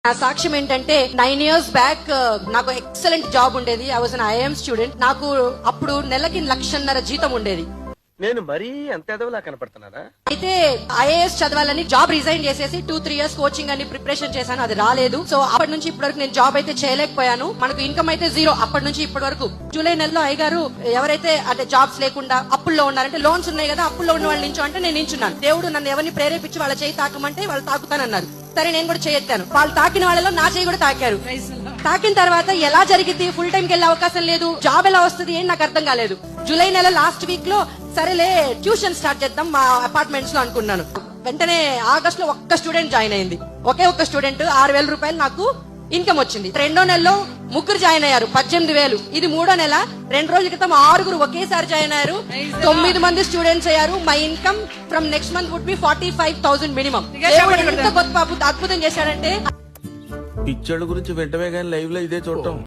నా సాక్ష్యం ఏంటంటే 9 years బ్యాక్ నాకు ఎక్సలెంట్ జాబ్ ఉండేది. I was an IM student. నాకు అప్పుడు నెలకి 1,50,000 జీతం ఉండేది. నేను మరీ అంత ఎదవలా కనపడుతున్నారా? అయితే ఐఏఎస్ చదవాలని జాబ్ రిజైన్ చేసేసి 2-3 years కోచింగ్ అని ప్రిపరేషన్ చేశాను. అది రాలేదు. సో అప్పటి నుంచి ఇప్పటి వరకు నేను జాబ్ అయితే చేయలేకపోయాను. మనకు ఇన్కమ్ అయితే జీరో అప్పటి నుంచి ఇప్పటి వరకు. జూలై నెలలో అయ్యగారు ఎవరైతే అంటే జాబ్స్ లేకుండా అప్పుల్లో ఉన్నారంటే లోన్స్ ఉన్నాయి కదా, అప్పుల్లో ఉన్న వాళ్ళు నించో అంటే నేను నించున్నాను. దేవుడు నన్ను ఎవరిని ప్రేరేపించి వాళ్ళ చేయి తాకమంటే వాళ్ళు తాకుతానన్నారు. సరే నేను కూడా చేయెత్తాను. వాళ్ళు తాకిన వాళ్ళలో నా చేయి కూడా తాకారు. తాకిన తర్వాత ఎలా జరిగింది, ఫుల్ టైం కి వెళ్ళే అవకాశం లేదు, జాబ్ ఎలా వస్తుంది ఏం నాకు అర్థం కాలేదు. జూలై నెల లాస్ట్ వీక్ లో సరేలే ట్యూషన్ స్టార్ట్ చేద్దాం మా అపార్ట్మెంట్స్ లో అనుకున్నాను. వెంటనే ఆగస్ట్ లో ఒక్క స్టూడెంట్ జాయిన్ అయింది. ఒకే ఒక్క స్టూడెంట్ 6,000 రూపాయలు నాకు ఇన్కమ్ వచ్చింది. 2వ నెలలో 3 జాయిన్ అయ్యారు, 18,000. ఇది 3వ నెల. 2 రోజుల క్రితం 6 ఒకేసారి జాయిన్ అయ్యారు, 9 మంది స్టూడెంట్స్ అయ్యారు. My income from next month would be 45,000 minimum. ఎంత గొప్ప అద్భుతం చేశాడంటే పిచ్చోళ్ళ గురించి వెంటనే కానీ లైవ్ లో ఇదే చూడటం